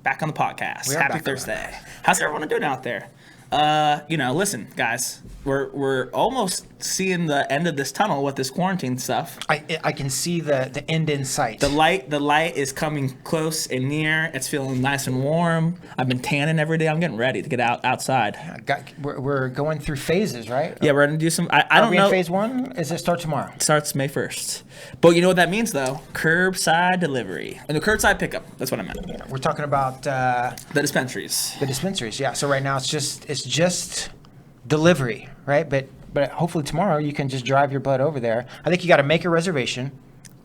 back on the podcast. We are Happy back Thursday. How's everyone doing out there? Listen, guys, we're almost seeing the end of this tunnel with this quarantine stuff. I can see the end in sight. The light is coming close and near. It's feeling nice and warm. I've been tanning every day. I'm getting ready to get outside. We're going through phases, right? Yeah, we're gonna do some. I don't Are we know. in phase 1? Does it start tomorrow? It starts May 1st. But you know what that means, though? Curbside delivery. And the curbside pickup. That's what I meant. Yeah, we're talking about The dispensaries. the dispensaries. Yeah. So right now it's just delivery, right? But hopefully tomorrow you can just drive your butt over there. I think you got to make a reservation,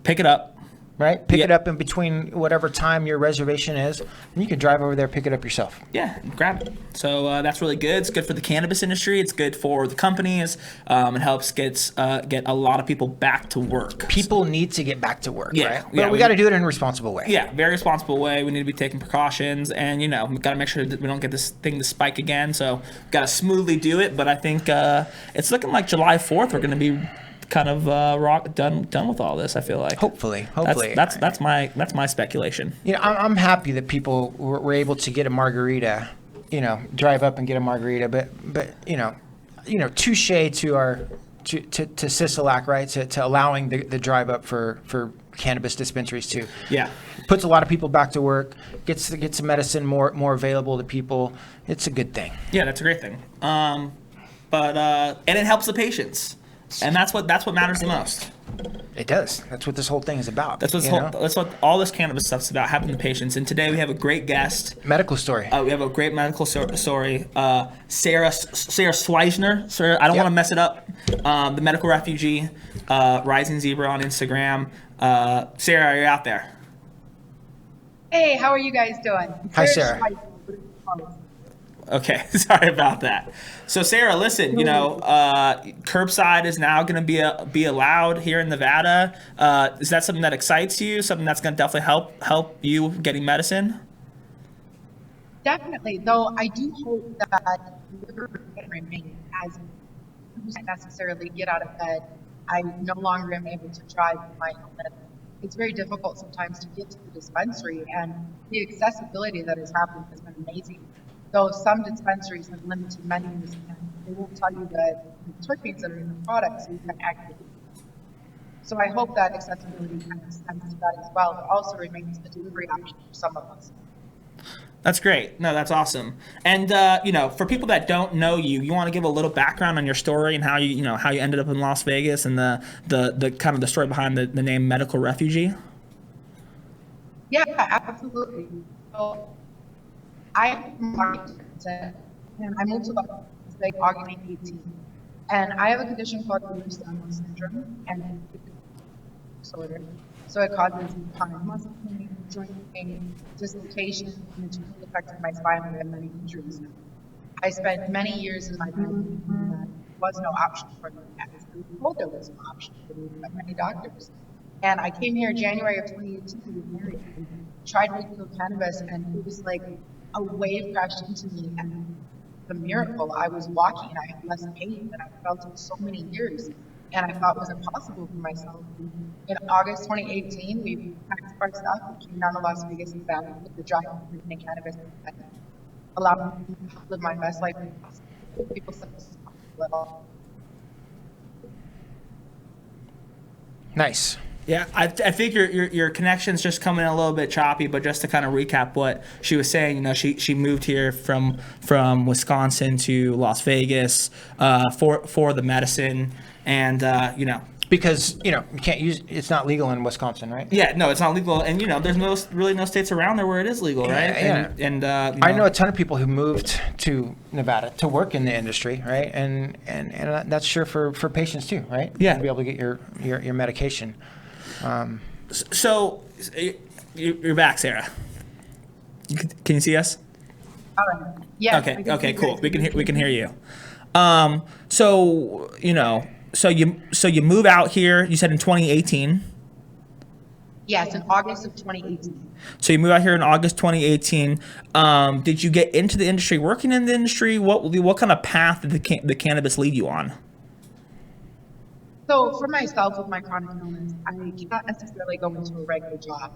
Pick it up. right? Pick it up in between whatever time your reservation is, and you can drive over there, pick it up yourself. Yeah, grab it. So that's really good. It's good for the cannabis industry. It's good for the companies. It helps get a lot of people back to work. People need to get back to work, Yeah, right? yeah, But we got to do it in a responsible way. Yeah, very responsible way. We need to be taking precautions, and we got to make sure that we don't get this thing to spike again. So got to smoothly do it. But I think it's looking like July 4th we're going to be kind of done with all this. I feel like Hopefully. that's my speculation. I'm happy that people were able to get a margarita, drive up and get a margarita. But touche to our to Sisolak, right? To allowing the drive up for cannabis dispensaries too. Yeah. Puts a lot of people back to work. Gets the medicine more available to people. It's a good thing. Yeah, that's a great thing. And it helps the patients. And that's what matters the most. It does. That's what this whole thing is about. That's what all this cannabis stuff's about, helping the patients. And today we have a great guest. Medical story. We have a great medical story. Sarah Schweisner. Sarah, I don't want to mess it up. The medical refugee, Rising Zebra on Instagram. Sarah, you're out there. Hey, how are you guys doing? Hi, Sarah. Okay, sorry about that. So Sarah, listen, curbside is now going to be allowed here in Nevada. Is that something that excites you? Something that's going to definitely help you getting medicine? Definitely, though I do hope that liver can remain as I necessarily get out of bed. I no longer am able to drive my illness. It's very difficult sometimes to get to the dispensary, and the accessibility that has happened has been amazing. Though some dispensaries have limited menus, and they won't tell you the terpenes that are in the product, so you can activate. So I hope that accessibility kind of extends to that as well. It also remains a delivery option for some of us. That's great. No, that's awesome. And for people that don't know you, you want to give a little background on your story and how you ended up in Las Vegas and the kind of the story behind the name Medical Refugee. Yeah, absolutely. So I moved to Las Vegas in August 2018, and I have a condition called Ehlers-Danlos syndrome and disorder. So it causes chronic muscle pain, joint pain, dislocation, and it's really affected my spine and I have many injuries. I spent many years in my family thinking that there was no option for me. I was told there was no option for me by many doctors. And I came here January of 2018 to get married and tried recreational cannabis, and it was like a wave crashed into me, and the miracle, I was walking and I had less pain than I felt in so many years, and I thought was impossible for myself. In August 2018, we packed our stuff and came down to Las Vegas and Valley with the dry and cannabis and allowed me to live my best life possible. People said this is possible at all. Nice. Yeah, I think your connection's just coming in a little bit choppy, but just to kind of recap what she was saying, she moved here from Wisconsin to Las Vegas for the medicine, and because you can't use, it's not legal in Wisconsin, right? Yeah, no, it's not legal, and there's really no states around there where it is legal, right? Yeah. And I know a ton of people who moved to Nevada to work in the industry, right? And that's sure for patients too, right? Yeah, to be able to get your medication. So you're back, Sarah. Can you see us? Yeah. Okay, cool. We can hear you. So you move out here. You said in 2018. Yes, in August of 2018. So you moved out here in August 2018. Did you get into the industry, working in the industry? What kind of path did the cannabis lead you on? So for myself with my chronic illness, I cannot necessarily go into a regular job.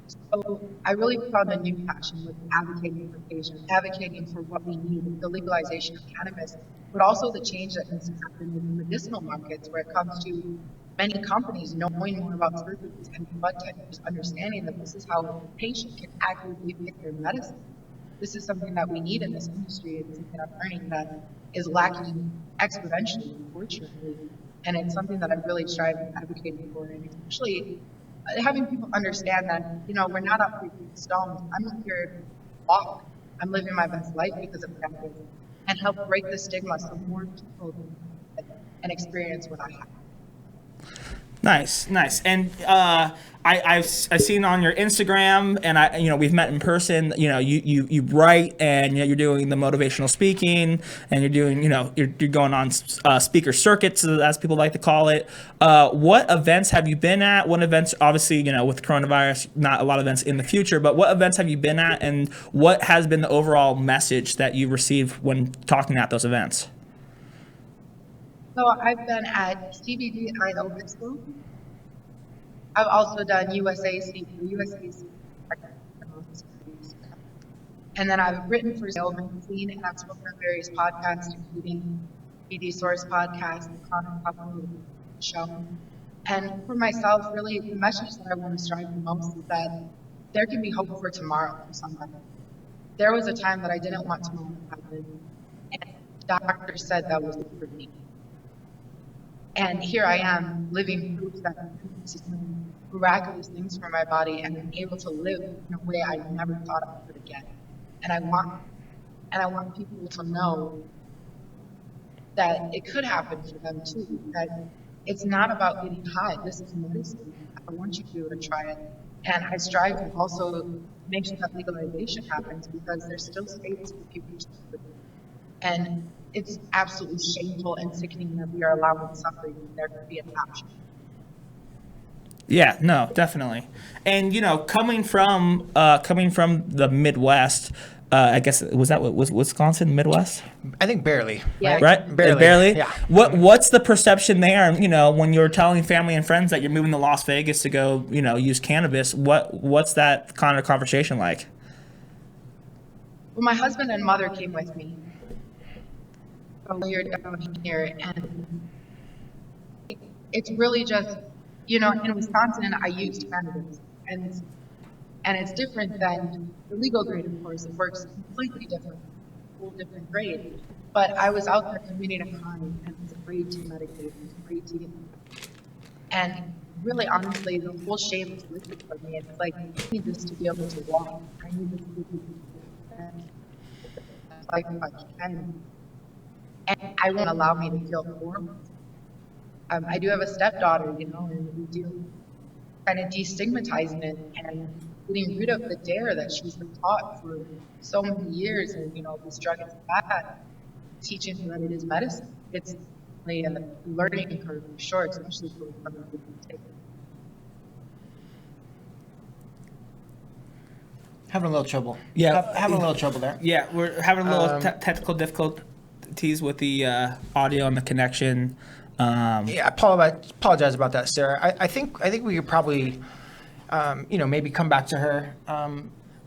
So I really found a new passion with advocating for patients, advocating for what we need, the legalization of cannabis, but also the change that needs to happen in the medicinal markets where it comes to many companies knowing more about surgeries and bud tenders understanding that this is how a patient can accurately pick their medicine. This is something that we need in this industry. It's something I'm learning that is lacking exponentially, unfortunately. And it's something that I really strive advocating for, and especially having people understand that, we're not up here for stones. I'm up here to walk. I'm living my best life because of cannabis and help break the stigma so more people can experience what I have. Nice, nice. And I've seen on your Instagram, and we've met in person. You write, and you're doing the motivational speaking, and you're doing you're going on speaker circuits, as people like to call it. What events have you been at? What events, obviously, with coronavirus, not a lot of events in the future, but what events have you been at, and what has been the overall message that you received when talking at those events? So I've been at CBD and Obispo. I've also done USAC, and then I've written for Sale Magazine, and I've spoken on various podcasts, including BD Source Podcast, the Chronic Couple Show. And for myself, really, the message that I want to strive the most is that there can be hope for tomorrow for somebody. There was a time that I didn't want tomorrow to happen, and the doctor said that was it for me. And here I am living proof that this is doing miraculous things for my body, and I'm able to live in a way I never thought I could again. And I want people to know that it could happen for them too. That it's not about getting high. This is medicine. I want you to be able to try it. And I strive to also make sure that legalization happens, because there's still states where people suffer. And it's absolutely shameful and sickening that we are allowing suffering when there could be an option. Yeah, no, definitely. And coming from the Midwest, I guess was Wisconsin Midwest? I think barely. Yeah. Right? Barely. Yeah. Yeah. What's the perception there? When you're telling family and friends that you're moving to Las Vegas to go, use cannabis, what's that kind of conversation like? Well, my husband and mother came with me. So we're down here, and it's really just, in Wisconsin, I used cannabis, and it's different than the legal grade, of course. It works completely different, whole different grade. But I was out there committing a crime, and was afraid to medicate, was afraid to get. And really, honestly, the whole shame is lifted from me. It's like, I need this to be able to walk. I need this to be able to like if I can. And I won't allow me to feel horrible. I do have a stepdaughter, and we do kind of destigmatizing it and getting rid of the dare that she's been taught for so many years. And, this drug is bad, teaching her that it is medicine. It's a learning curve for sure, especially for women who take it. Having a little trouble. Yeah. Having a little trouble there. Yeah, we're having a little technical difficulties with the audio and the connection. Yeah, apologize about that, Sarah. I think we could probably, maybe come back to her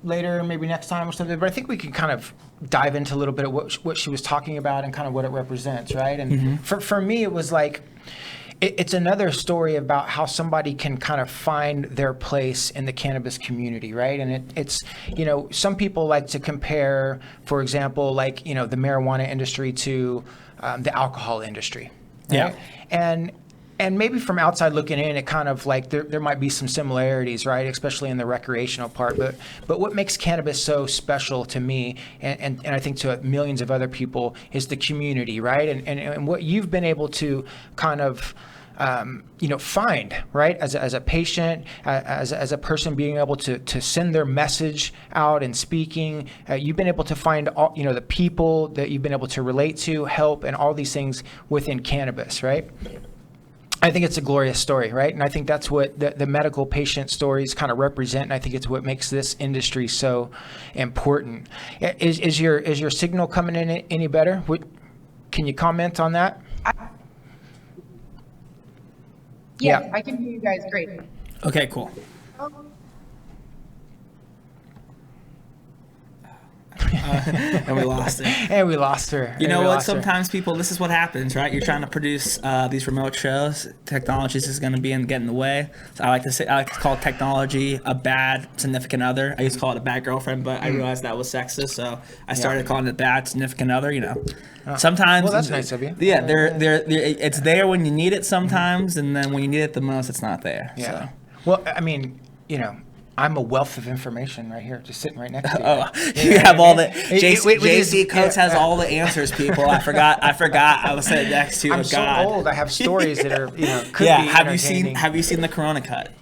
later, maybe next time or something. But I think we can kind of dive into a little bit of what she was talking about and kind of what it represents, right? And for me, it was like, it's another story about how somebody can kind of find their place in the cannabis community, right? And it's some people like to compare, for example, like, the marijuana industry to the alcohol industry. Right? Yeah. And maybe from outside looking in, it kind of like there might be some similarities, right? Especially in the recreational part. But what makes cannabis so special to me, and I think to millions of other people, is the community, right? And what you've been able to kind of find, right, as a patient, as a person being able to send their message out and speaking, you've been able to find all, the people that you've been able to relate to, help, and all these things within cannabis, right? I think it's a glorious story, right? And I think that's what the medical patient stories kind of represent, and I think it's what makes this industry so important. Is your signal coming in any better? Can you comment on that? Yes, I can hear you guys great. Okay, cool. and we lost it. And we lost her. You know what? Sometimes people, this is what happens, right? You're trying to produce these remote shows. Technology is going to get in the way. So I like to call technology a bad significant other. I used to call it a bad girlfriend, but I realized that was sexist, so I started calling it bad significant other. You know, sometimes. Well, that's nice of you. Yeah, it's there when you need it sometimes, and then when you need it the most, it's not there. Yeah. So. Well, I mean, you know, I'm a wealth of information right here, just sitting right next to you. You have all the JC Coates has yeah. all the answers, people. I forgot. I was sitting next to I'm a so god. old. I have stories that are, you know, could Yeah, be have you seen entertaining. the Corona cut?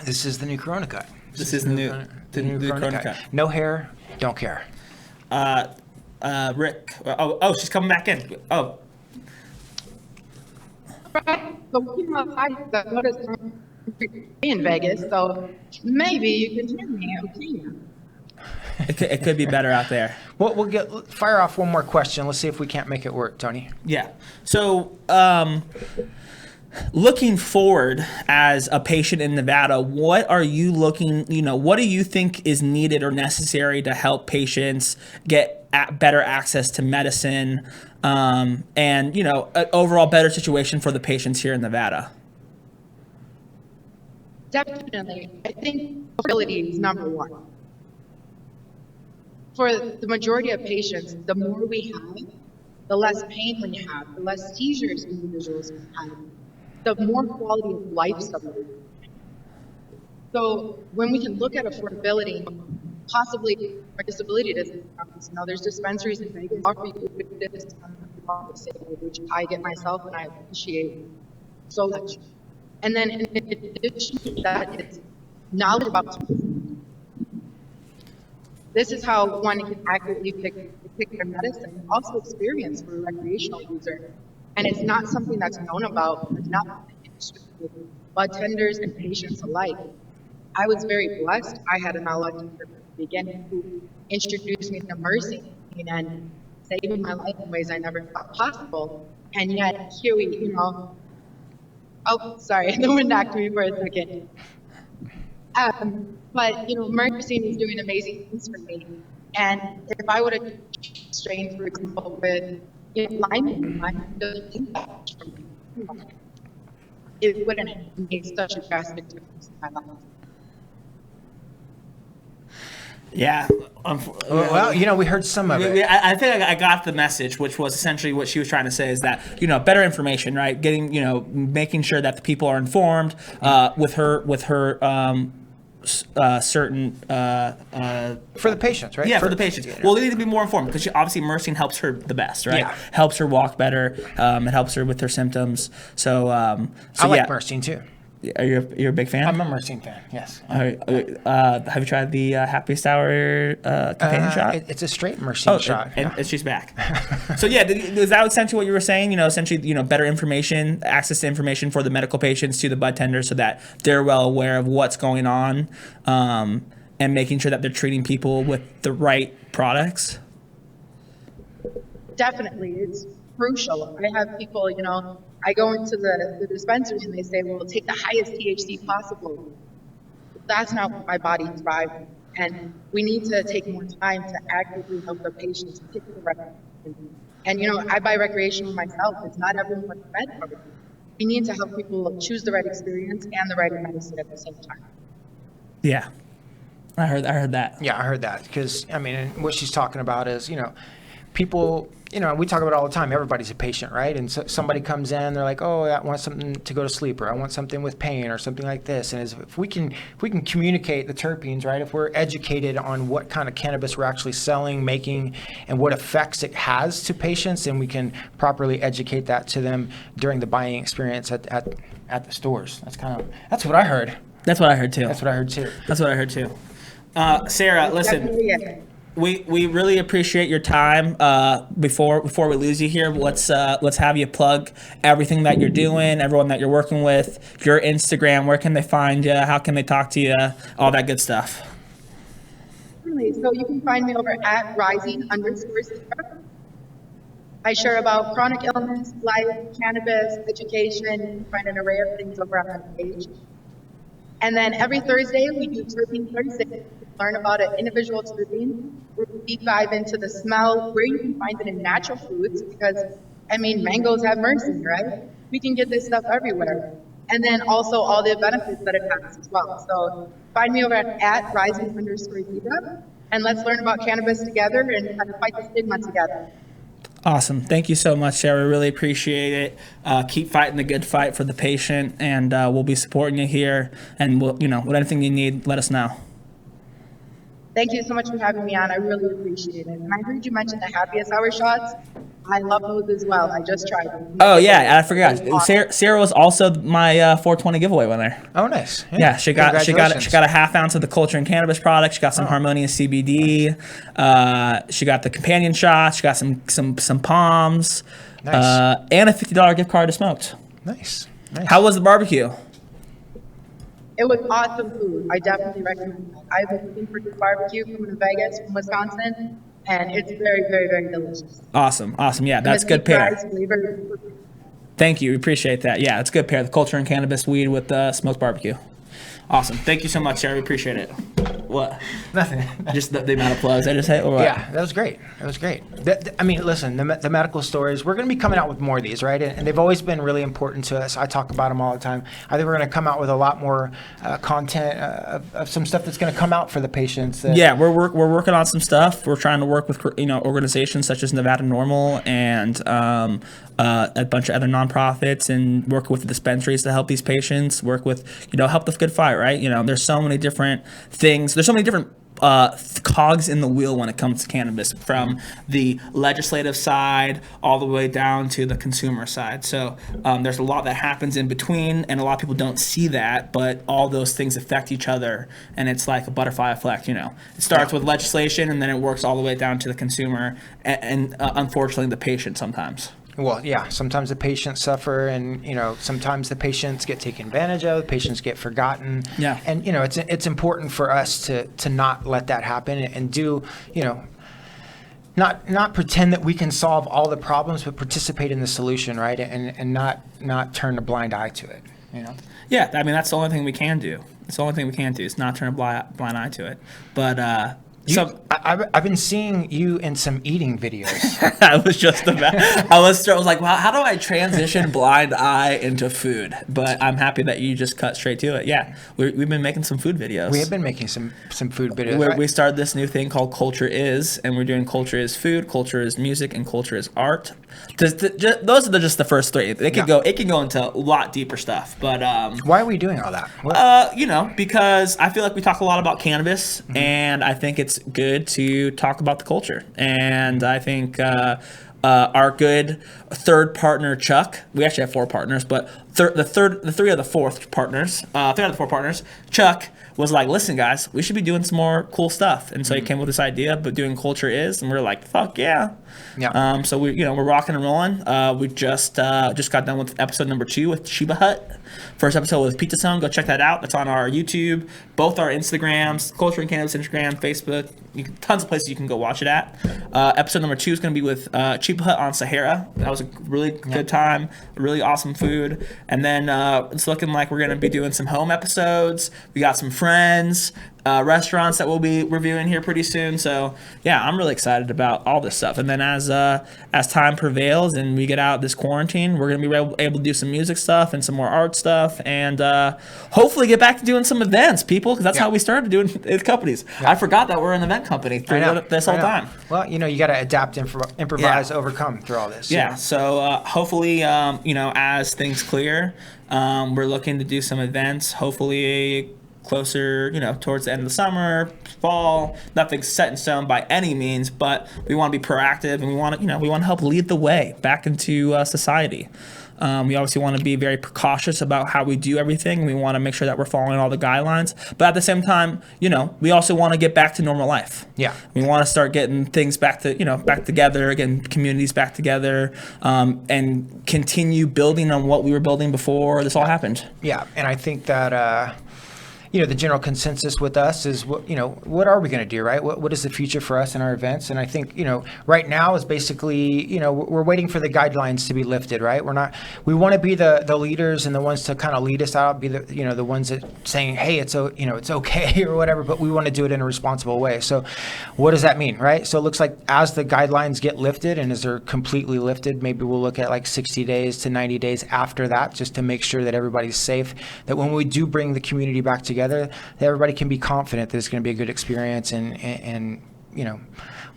This is the new Corona cut. This is the new Corona cut. No hair, don't care. Rick. Oh, she's coming back in. Oh, Right. So we came outside the notice in Vegas, so maybe you can hear me okay. it could be better out there. Well, we'll fire off one more question. Let's see if we can't make it work, Tony. Yeah. So, looking forward as a patient in Nevada, what are you what do you think is needed or necessary to help patients get better access to medicine, and, an overall better situation for the patients here in Nevada? Definitely. I think affordability is number one. For the majority of patients, the more we have, the less pain when you have, the less seizures individuals have, the more quality of life somebody has. So when we can look at affordability, possibly our disability discounts, there's dispensaries in Vegas offer you this, which I get myself and I appreciate so much. And then in addition to that, it's knowledge about this is how one can accurately pick their medicine, also experience for a recreational user. And it's not something that's known about enough bartenders and patients alike. I was very blessed. I had an elective from the beginning who introduced me to nursing and saving my life in ways I never thought possible. And yet here we, oh, sorry, the wind knocked me for a second. But nursing is doing amazing things for me. And if I would have strained, for example, with Lyme doesn't think that much from me. It wouldn't have made such a drastic difference in my life. Yeah. Well, we heard some of it. I think I got the message, which was essentially what she was trying to say is that, better information, right? Getting, making sure that the people are informed with her certain for the patients, right? Yeah, for the patients. Well, they need to be more informed because obviously nursing helps her the best, right? Yeah. Helps her walk better. It helps her with her symptoms. So I like nursing too. Are you a big fan? I'm a nursing fan. Yes. Have you tried the Happiest Hour companion shot? It's a straight nursing shot. And she's back. So yeah, is that essentially what you were saying? Essentially, better information, access to information for the medical patients to the bud tenders, so that they're well aware of what's going on, and making sure that they're treating people with the right products. Definitely, it's crucial. I have people, I go into the dispensary and they say, well, take the highest THC possible. That's not what my body thrives. And we need to take more time to actively help the patients pick the right medicine. And, I buy recreational myself. It's not everyone with med coverage. We need to help people choose the right experience and the right medicine at the same time. Yeah, I heard that. Yeah, I heard that because, what she's talking about is, people, we talk about it all the time. Everybody's a patient, right? And so somebody comes in, they're like, oh, I want something to go to sleep, or I want something with pain, or something like this. And if we can communicate the terpenes, right? If we're educated on what kind of cannabis we're actually selling, making, and what effects it has to patients, and we can properly educate that to them during the buying experience at the stores. That's what I heard. That's what I heard too. That's what I heard too. Sarah, listen. We really appreciate your time. Before we lose you here, let's have you plug everything that you're doing, everyone that you're working with, your Instagram. Where can they find you? How can they talk to you? All that good stuff. Really, so you can find me over at rising_Sarah. I share about chronic illness, life, cannabis, education. You can find an array of things over on that page. And then every Thursday we do Terpene Thursday. learn about it, individual terpene. We'll deep dive into the smell, where you can find it in natural foods, because I mean, mangoes have mercy, right? We can get this stuff everywhere. And then also all the benefits that it has as well. So find me over at rising_Diva, and let's learn about cannabis together and kind of fight the stigma together. Awesome. Thank you so much, Sarah. Really appreciate it. Keep fighting the good fight for the patient, and we'll be supporting you here. And we'll, what anything you need, let us know. Thank you so much for having me on. I really appreciate it. And I heard you mention the happiest hour shots. I love those as well. I just tried them. Oh yeah, I forgot. Sarah was also my 420 giveaway winner. Oh, nice. Yeah, she got a half ounce of the Culture and Cannabis product. She got some Harmonious CBD. She got the companion shots. She got some palms. Nice. And a $50 gift card to Smoked. Nice. How was the barbecue? It was awesome food. I definitely recommend it. I've been looking for good barbecue coming to Vegas from Wisconsin, and it's very, very, very delicious. Awesome. Yeah, that's good pair. Flavor. Thank you. We appreciate that. Yeah, it's a good pair. The Culture and Cannabis weed with smoked barbecue. Awesome. Thank you so much, Sarah. We appreciate it. What? Nothing. Just the amount of plugs I just hit? Or what? Yeah, that was great. I mean, listen, the medical stories, we're going to be coming out with more of these, right? And they've always been really important to us. I talk about them all the time. I think we're going to come out with a lot more content of some stuff that's going to come out for the patients. Yeah, we're working on some stuff. We're trying to work with organizations such as Nevada Normal and a bunch of other nonprofits, and work with the dispensaries to help these patients. Work with help the good fight, right? There's so many different things. There's so many different cogs in the wheel when it comes to cannabis, from the legislative side all the way down to the consumer side. So there's a lot that happens in between, and a lot of people don't see that, but all those things affect each other, and it's like a butterfly effect. It starts with legislation, and then it works all the way down to the consumer, and unfortunately the patient sometimes. Well, yeah, sometimes the patients suffer, and sometimes the patients get taken advantage of, patients get forgotten. Yeah. And it's important for us to not let that happen, and do not pretend that we can solve all the problems, but participate in the solution, right? And not turn a blind eye to it. Yeah, I mean, that's the only thing we can do. It's the only thing we can do is not turn a blind eye to it. But I've been seeing you in some eating videos. I was like, wow, how do I transition blind eye into food? But I'm happy that you just cut straight to it. Yeah, we've been making some food videos. We have been making some food videos. We started this new thing called Culture Is, and we're doing Culture Is Food, Culture Is Music, and Culture Is Art. Those are just the first three. It can go into a lot deeper stuff. But why are we doing all that? Because I feel like we talk a lot about cannabis, and I think it's good to talk about the culture. And I think our good third partner, Chuck, we actually have four partners, but the three of the four partners, Chuck, was like, listen, guys, we should be doing some more cool stuff. And so he came with this idea, but doing Culture Is, and we were like, fuck yeah. Yeah. So we're rocking and rolling. We just got done with episode number 2 with Sheba Hut. First episode was Pizza Zone. Go check that out. That's on our YouTube, both our Instagrams, Culture and Cannabis Instagram, Facebook. Tons of places you can go watch it at. Episode number 2 is going to be with Sheba Hut on Sahara. That was a really good time, really awesome food. And then it's looking like we're going to be doing some home episodes. We got some friends, restaurants that we'll be reviewing here pretty soon. So yeah, I'm really excited about all this stuff. And then as time prevails and we get out this quarantine, we're gonna be able to do some music stuff and some more art stuff, and hopefully get back to doing some events, people, because that's how we started doing companies. I forgot that we're an event company through this whole time. Well, you got to adapt, improvise, overcome through all this. Yeah. So hopefully, as things clear, we're looking to do some events. Hopefully closer, towards the end of the summer, fall. Nothing's set in stone by any means, but we want to be proactive, and we want to help lead the way back into society. We obviously want to be very cautious about how we do everything. We want to make sure that we're following all the guidelines, but at the same time, we also want to get back to normal life. Yeah, we want to start getting things back together, getting communities back together, and continue building on what we were building before this all happened. Yeah, and I think that the general consensus with us is, what are we going to do, right? What is the future for us and our events? And I think, right now is basically, we're waiting for the guidelines to be lifted, right? We want to be the leaders and the ones to kind of lead us out, be the ones that saying, hey, it's okay or whatever, but we want to do it in a responsible way. So what does that mean, right? So it looks like as the guidelines get lifted and as they're completely lifted, maybe we'll look at like 60 days to 90 days after that, just to make sure that everybody's safe, that when we do bring the community back together, that everybody can be confident that it's going to be a good experience and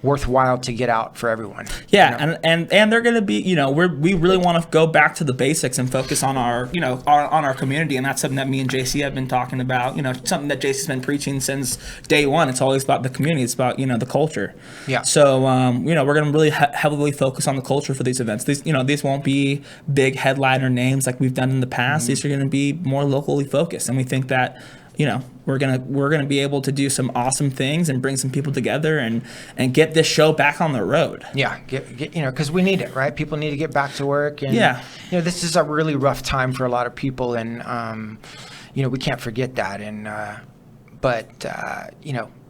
worthwhile to get out for everyone. Yeah, and they're going to be, we really want to go back to the basics and focus on our, on our community, and that's something that me and JC have been talking about. Something that JC's been preaching since day one. It's always about the community. It's about the culture. Yeah. So we're going to really heavily focus on the culture for these events. These won't be big headliner names like we've done in the past. These are going to be more locally focused, and we think that we're gonna be able to do some awesome things and bring some people together and get this show back on the road. Yeah, because we need it, right? People need to get back to work, and this is a really rough time for a lot of people, and we can't forget that. And but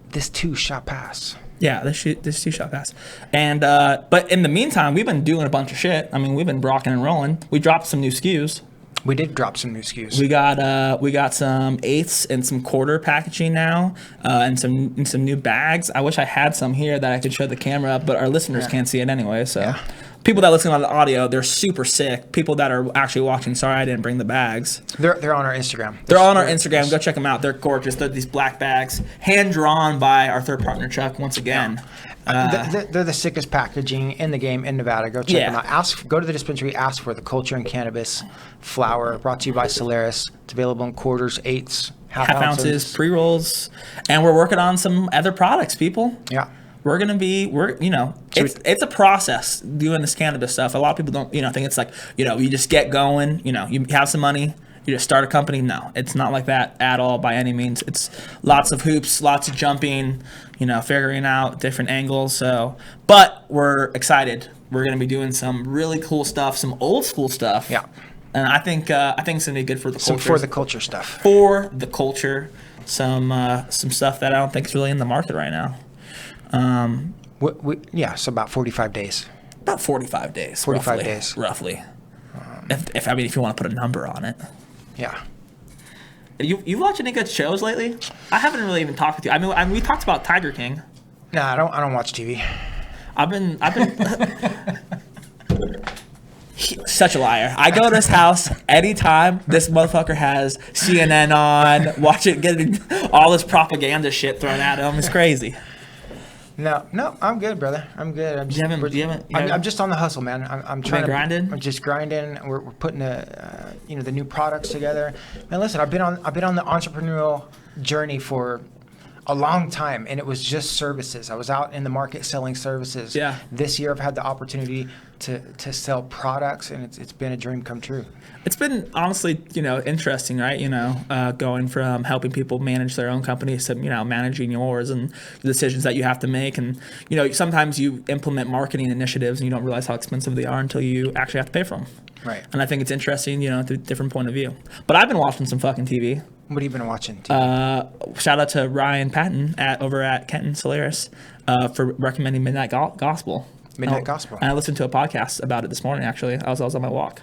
this too shall pass. Yeah, this too shall pass. And but in the meantime, we've been doing a bunch of shit. I mean, we've been rocking and rolling. We dropped some new SKUs. We did drop some new SKUs. We got some eighths and some quarter packaging now, and some new bags. I wish I had some here that I could show the camera, but our listeners can't see it anyway. So people that listen on the audio, they're super sick. People that are actually watching, sorry I didn't bring the bags. They're on our Instagram. They're on our Instagram. Go check them out. They're gorgeous. They're these black bags, hand drawn by our third partner Chuck once again. They're the sickest packaging in the game in Nevada. Go check them out. Go to the dispensary. Ask for the Culture and Cannabis flower. Brought to you by Solaris. It's available in quarters, eighths, half ounces, pre-rolls, and we're working on some other products. People. Yeah. It's a process doing this cannabis stuff. A lot of people don't, think it's like, you just get going, you have some money, you just start a company. No, it's not like that at all by any means. It's lots of hoops, lots of jumping, figuring out different angles. So, but we're excited. We're going to be doing some really cool stuff, some old school stuff. Yeah. And I think it's going to be good for the culture. For the culture stuff. For the culture. Some stuff that I don't think is really in the market right now. So about 45 days. About 45 days. 45 days. Roughly. If you want to put a number on it. Yeah. You watch any good shows lately? I haven't really even talked with you. I mean, we talked about Tiger King. No, I don't watch TV. I've been such a liar. I go to his house anytime this motherfucker has CNN on, getting all this propaganda shit thrown at him. It's crazy. No, I'm good, brother. I'm good. I'm just on the hustle, man. I'm trying to grinding. I'm just grinding. We're putting the new products together. Man, listen, I've been on the entrepreneurial journey for a long time, and it was just services. I was out in the market selling services. Yeah. This year, I've had the opportunity to sell products, and it's been a dream come true. It's been honestly, interesting, right? Going from helping people manage their own companies to, managing yours and the decisions that you have to make. And, sometimes you implement marketing initiatives and you don't realize how expensive they are until you actually have to pay for them. Right. And I think it's interesting, through a different point of view. But I've been watching some fucking TV. What have you been watching? TV? Shout out to Ryan Patton over at Kenton Solaris for recommending Midnight Gospel. Midnight Gospel. And I listened to a podcast about it this morning, actually. I was on my walk.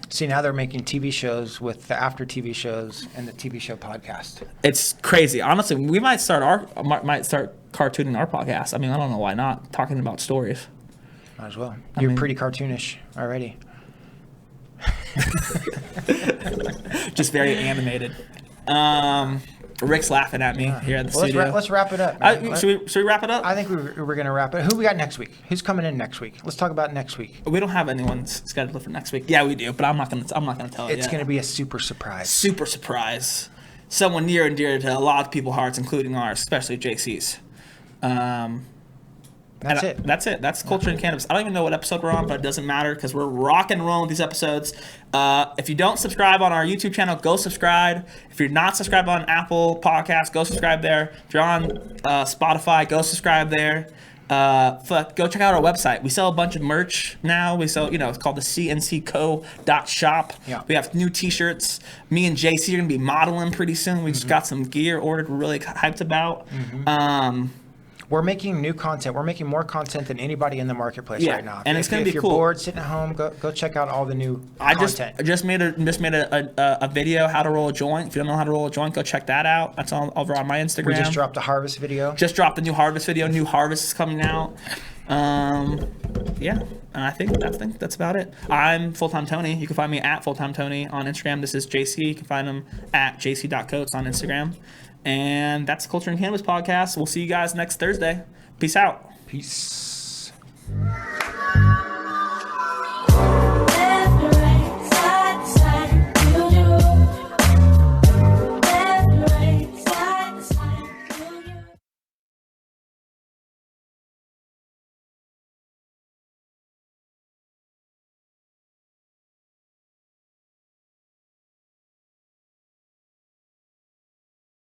See, now they're making TV shows with the after TV shows and the TV show podcast. It's crazy. Honestly, we might start cartooning our podcast. I mean, I don't know why not. Talking about stories. Might as well. You're pretty cartoonish already. Just very animated. Rick's laughing at me here at the studio. Let's wrap it up. Should we wrap it up? I think we're going to wrap it. Who we got next week? Who's coming in next week? Let's talk about next week. We don't have anyone scheduled for next week. Yeah, we do, but I'm not gonna tell you. It's going to be a super surprise. Super surprise. Someone near and dear to a lot of people's hearts, including ours, especially JC's. That's it. That's Culture and Cannabis. I don't even know what episode we're on, but it doesn't matter because we're rock and rolling with these episodes. If you don't subscribe on our YouTube channel, go subscribe. If you're not subscribed on Apple Podcasts, go subscribe there. If you're on Spotify, go subscribe there. Go check out our website. We sell a bunch of merch now. We sell, it's called the cncco.shop. Yeah. We have new t-shirts. Me and JC are going to be modeling pretty soon. We just got some gear ordered we're really hyped about. We're making new content. We're making more content than anybody in the marketplace right now. And it's going to be cool. If you're bored sitting at home, go check out all the new content. I just made a video how to roll a joint. If you don't know how to roll a joint, go check that out. That's all over on my Instagram. We just dropped a harvest video. Just dropped a new harvest video. New harvest is coming out. And I think that's about it. I'm Full-Time Tony. You can find me at Full-Time Tony on Instagram. This is JC. You can find him at jc.coates on Instagram. And that's the Culture and Cannabis podcast. We'll see you guys next Thursday. Peace out. Peace.